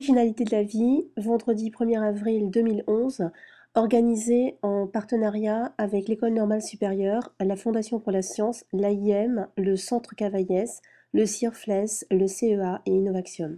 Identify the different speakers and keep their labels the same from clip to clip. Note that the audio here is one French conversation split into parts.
Speaker 1: Originalité de la vie, vendredi 1er avril 2011, organisé en partenariat avec l'École normale supérieure, la Fondation pour la science, l'AIM, le Centre Cavaillès, le CIRFLES, le CEA et Innovaxion.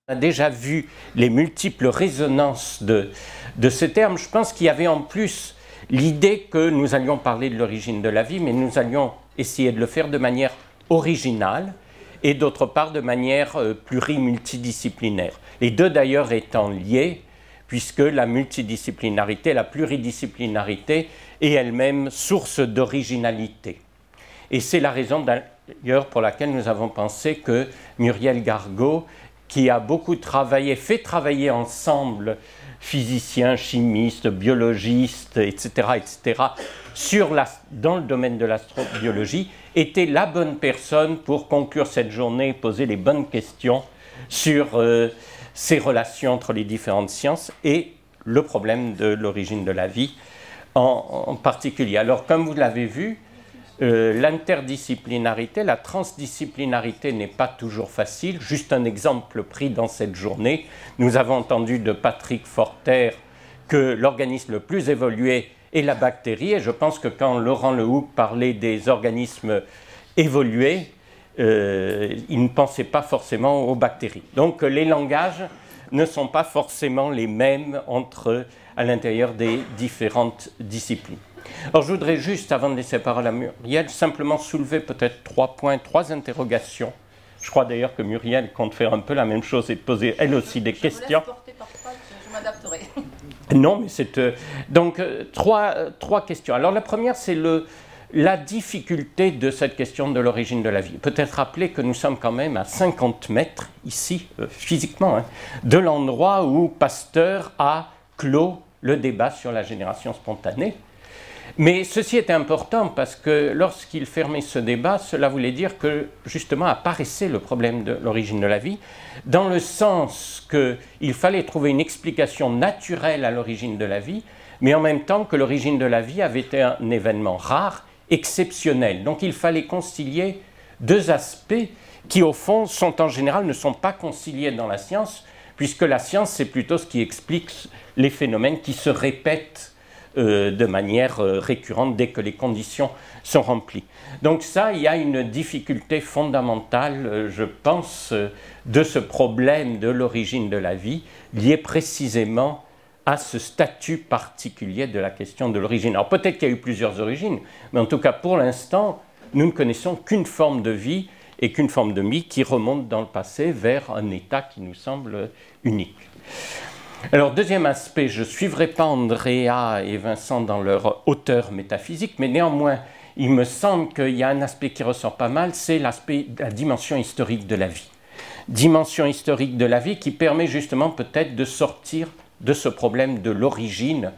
Speaker 2: On a déjà vu les multiples résonances de ce terme. Je pense qu'il y avait en plus l'idée que nous allions parler de l'origine de la vie, mais nous allions essayer de le faire de manière originale et d'autre part de manière plurimultidisciplinaire. Les deux d'ailleurs étant liés, puisque la multidisciplinarité, la pluridisciplinarité est elle-même source d'originalité. Et c'est la raison d'ailleurs pour laquelle nous avons pensé que Muriel Gargaud, qui a beaucoup travaillé, fait travailler ensemble physiciens, chimistes, biologistes, etc., dans le domaine de l'astrobiologie, était la bonne personne pour conclure cette journée et poser les bonnes questions sur ces relations entre les différentes sciences et le problème de l'origine de la vie en particulier. Alors, comme vous l'avez vu, l'interdisciplinarité, la transdisciplinarité n'est pas toujours facile. Juste un exemple pris dans cette journée. Nous avons entendu de Patrick Forter que l'organisme le plus évolué est la bactérie. Et je pense que quand Laurent Lehoucq parlait des organismes évolués, il ne pensait pas forcément aux bactéries. Donc les langages ne sont pas forcément les mêmes à l'intérieur des différentes disciplines. Alors je voudrais juste, avant de laisser la parole à Muriel, simplement soulever peut-être 3 points, 3 interrogations. Je crois d'ailleurs que Muriel compte faire un peu la même chose et poser elle aussi des questions.
Speaker 3: Je vous laisse porter parfois, je m'adapterai.
Speaker 2: Non, mais c'est... donc, trois questions. Alors la première, c'est la difficulté de cette question de l'origine de la vie. Peut-être rappeler que nous sommes quand même à 50 mètres, ici, physiquement, de l'endroit où Pasteur a clos le débat sur la génération spontanée. Mais ceci était important parce que lorsqu'il fermait ce débat, cela voulait dire que justement apparaissait le problème de l'origine de la vie, dans le sens qu'il fallait trouver une explication naturelle à l'origine de la vie, mais en même temps que l'origine de la vie avait été un événement rare, exceptionnel. Donc il fallait concilier deux aspects qui au fond en général ne sont pas conciliés dans la science, puisque la science c'est plutôt ce qui explique les phénomènes qui se répètent de manière récurrente dès que les conditions sont remplies. Donc ça, il y a une difficulté fondamentale, je pense, de ce problème de l'origine de la vie, lié précisément à ce statut particulier de la question de l'origine. Alors peut-être qu'il y a eu plusieurs origines, mais en tout cas pour l'instant, nous ne connaissons qu'une forme de vie et qu'une forme de vie qui remonte dans le passé vers un état qui nous semble unique. Alors, deuxième aspect, je ne suivrai pas Andrea et Vincent dans leur hauteur métaphysique, mais néanmoins, il me semble qu'il y a un aspect qui ressort pas mal, c'est l'aspect de la dimension historique de la vie. Dimension historique de la vie qui permet justement peut-être de sortir de ce problème de l'origine,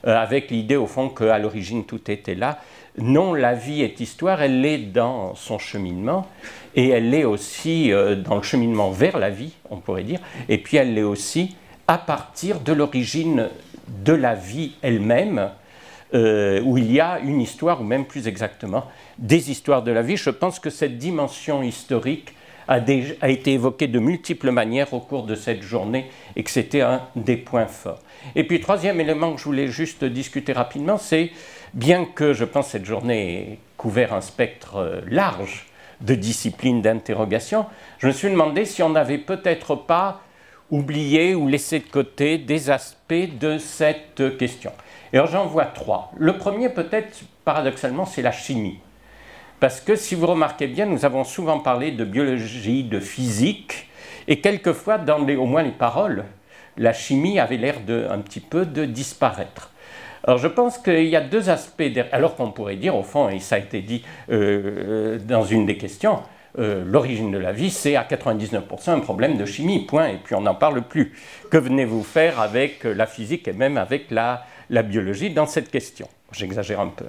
Speaker 2: avec l'idée au fond qu'à l'origine tout était là. Non, la vie est histoire, elle est dans son cheminement, et elle est aussi dans le cheminement vers la vie, on pourrait dire, et puis elle l'est aussi à partir de l'origine de la vie elle-même, où il y a une histoire, ou même plus exactement, des histoires de la vie. Je pense que cette dimension historique a été évoquée de multiples manières au cours de cette journée et que c'était un des points forts. Et puis, troisième élément que je voulais juste discuter rapidement, c'est, bien que je pense que cette journée ait couvert un spectre large de disciplines d'interrogation, je me suis demandé si on n'avait peut-être pas oublier ou laisser de côté des aspects de cette question. Et alors j'en vois 3. Le premier, peut-être paradoxalement, c'est la chimie. Parce que si vous remarquez bien, nous avons souvent parlé de biologie, de physique, et quelquefois, au moins les paroles, la chimie avait l'air un petit peu de disparaître. Alors je pense qu'il y a deux aspects, alors qu'on pourrait dire au fond, et ça a été dit dans une des questions, l'origine de la vie, c'est à 99% un problème de chimie, point, et puis on n'en parle plus. Que venez-vous faire avec la physique et même avec la biologie dans cette question? J'exagère un peu.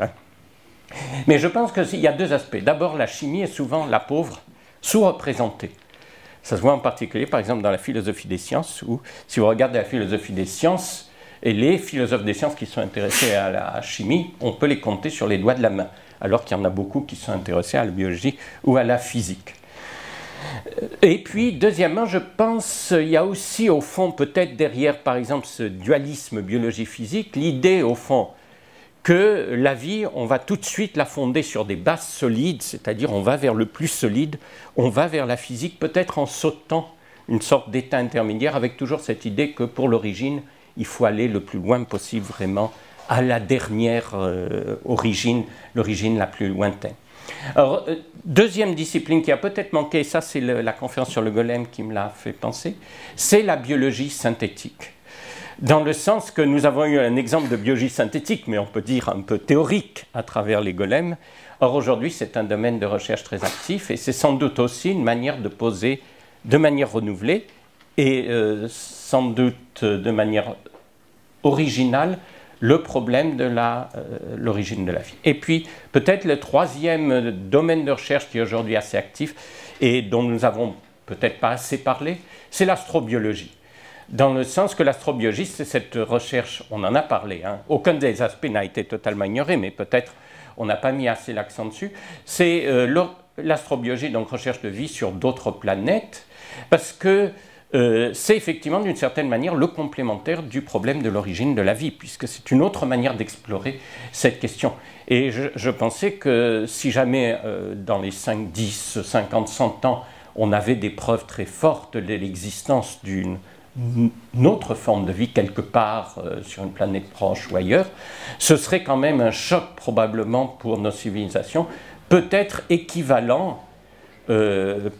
Speaker 2: Mais je pense qu'il y a deux aspects. D'abord, la chimie est souvent la pauvre, sous-représentée. Ça se voit en particulier, par exemple, dans la philosophie des sciences, où si vous regardez la philosophie des sciences, et les philosophes des sciences qui sont intéressés à la chimie, on peut les compter sur les doigts de la main, alors qu'il y en a beaucoup qui sont intéressés à la biologie ou à la physique. Et puis, deuxièmement, je pense il y a aussi, au fond, peut-être derrière, par exemple, ce dualisme biologie-physique, l'idée, au fond, que la vie, on va tout de suite la fonder sur des bases solides, c'est-à-dire on va vers le plus solide, on va vers la physique, peut-être en sautant une sorte d'état intermédiaire, avec toujours cette idée que pour l'origine, il faut aller le plus loin possible vraiment à la dernière origine, l'origine la plus lointaine. Alors, deuxième discipline qui a peut-être manqué, ça c'est la conférence sur le golem qui me l'a fait penser, c'est la biologie synthétique. Dans le sens que nous avons eu un exemple de biologie synthétique, mais on peut dire un peu théorique à travers les golems. Or aujourd'hui, c'est un domaine de recherche très actif et c'est sans doute aussi une manière de poser de manière renouvelée et sans doute de manière originale le problème de l'origine de la vie. Et puis, peut-être le troisième domaine de recherche qui est aujourd'hui assez actif et dont nous n'avons peut-être pas assez parlé, c'est l'astrobiologie. Dans le sens que l'astrobiologie, c'est cette recherche, on en a parlé, hein, aucun des aspects n'a été totalement ignoré, mais peut-être on n'a pas mis assez l'accent dessus, c'est l'astrobiologie, donc recherche de vie sur d'autres planètes, parce que c'est effectivement d'une certaine manière le complémentaire du problème de l'origine de la vie, puisque c'est une autre manière d'explorer cette question. Et je pensais que si jamais dans les 5, 10, 50, 100 ans, on avait des preuves très fortes de l'existence d'une autre forme de vie quelque part sur une planète proche ou ailleurs, ce serait quand même un choc probablement pour nos civilisations, peut-être équivalent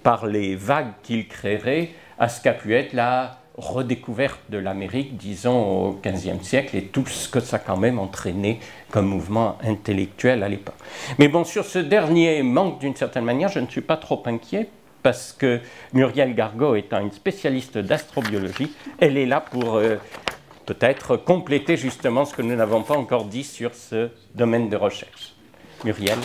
Speaker 2: par les vagues qu'il créerait à ce qu'a pu être la redécouverte de l'Amérique, disons, au XVe siècle, et tout ce que ça a quand même entraîné comme mouvement intellectuel à l'époque. Mais bon, sur ce dernier manque, d'une certaine manière, je ne suis pas trop inquiet, parce que Muriel Gargaud étant une spécialiste d'astrobiologie, elle est là pour peut-être compléter justement ce que nous n'avons pas encore dit sur ce domaine de recherche. Muriel.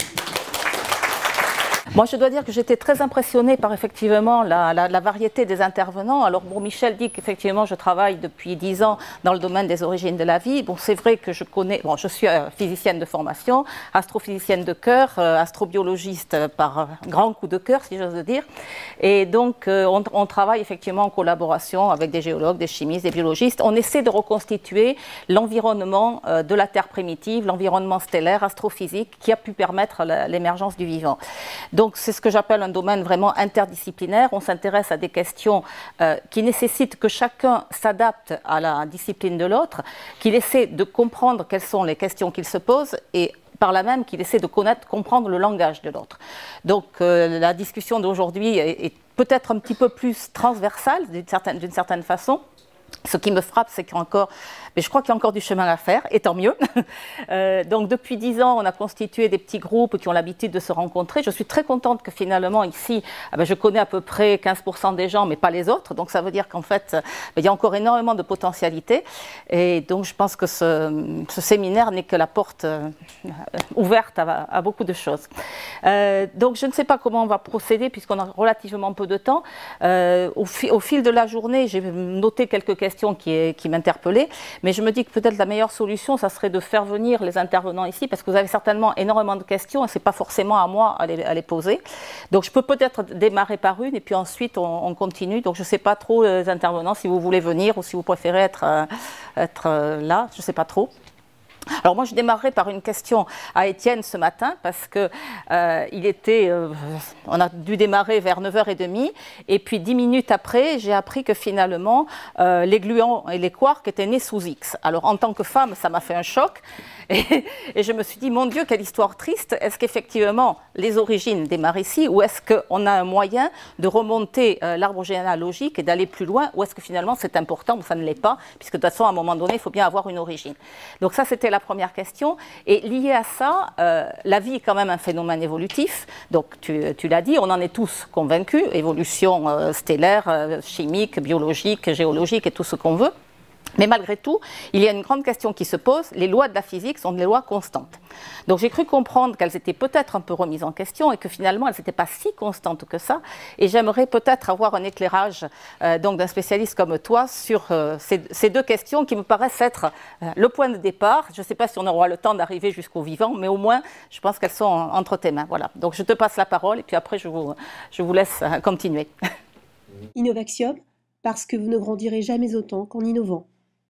Speaker 3: Moi, je dois dire que j'étais très impressionnée par effectivement la variété des intervenants. Alors, bon, Michel dit qu'effectivement, je travaille depuis 10 ans dans le domaine des origines de la vie. Bon, c'est vrai que je connais, bon, je suis physicienne de formation, astrophysicienne de cœur, astrobiologiste par grand coup de cœur, si j'ose dire. Et donc, on travaille effectivement en collaboration avec des géologues, des chimistes, des biologistes. On essaie de reconstituer l'environnement de la Terre primitive, l'environnement stellaire, astrophysique, qui a pu permettre l'émergence du vivant. Donc c'est ce que j'appelle un domaine vraiment interdisciplinaire. On s'intéresse à des questions qui nécessitent que chacun s'adapte à la discipline de l'autre, qu'il essaie de comprendre quelles sont les questions qu'il se pose et par là même qu'il essaie de comprendre le langage de l'autre. Donc la discussion d'aujourd'hui est peut-être un petit peu plus transversale d'une certaine façon. Ce qui me frappe, c'est qu'il y a encore, mais je crois qu'il y a encore du chemin à faire, et tant mieux. Donc depuis 10 ans, on a constitué des petits groupes qui ont l'habitude de se rencontrer. Je suis très contente que finalement ici, je connais à peu près 15% des gens, mais pas les autres. Donc ça veut dire qu'en fait, il y a encore énormément de potentialités. Et donc je pense que ce séminaire n'est que la porte ouverte à beaucoup de choses. Donc je ne sais pas comment on va procéder, puisqu'on a relativement peu de temps. Au fil de la journée, j'ai noté quelques questions qui m'interpellaient, mais je me dis que peut-être la meilleure solution, ça serait de faire venir les intervenants ici, parce que vous avez certainement énormément de questions et ce n'est pas forcément à moi à les poser. Donc je peux peut-être démarrer par une et puis ensuite on continue. Donc je ne sais pas trop les intervenants si vous voulez venir ou si vous préférez être là, je ne sais pas trop. Alors moi je démarrerai par une question à Étienne ce matin parce que on a dû démarrer vers 9h30 et puis 10 minutes après j'ai appris que finalement les gluons et les quarks étaient nés sous X. Alors en tant que femme ça m'a fait un choc et je me suis dit mon Dieu quelle histoire triste, est-ce qu'effectivement les origines démarrent ici ou est-ce qu'on a un moyen de remonter l'arbre généalogique et d'aller plus loin ou est-ce que finalement c'est important ou ça ne l'est pas puisque de toute façon à un moment donné il faut bien avoir une origine. Donc ça c'était la première question. Et lié à ça, la vie est quand même un phénomène évolutif. Donc tu l'as dit, on en est tous convaincus. Évolution stellaire, chimique, biologique, géologique et tout ce qu'on veut. Mais malgré tout, il y a une grande question qui se pose. Les lois de la physique sont des lois constantes. Donc j'ai cru comprendre qu'elles étaient peut-être un peu remises en question et que finalement elles n'étaient pas si constantes que ça. Et j'aimerais peut-être avoir un éclairage donc d'un spécialiste comme toi sur ces deux questions qui me paraissent être le point de départ. Je ne sais pas si on aura le temps d'arriver jusqu'au vivant, mais au moins je pense qu'elles sont entre tes mains. Voilà. Donc je te passe la parole et puis après je vous laisse continuer.
Speaker 1: Innovaxium, parce que vous ne grandirez jamais autant qu'en innovant.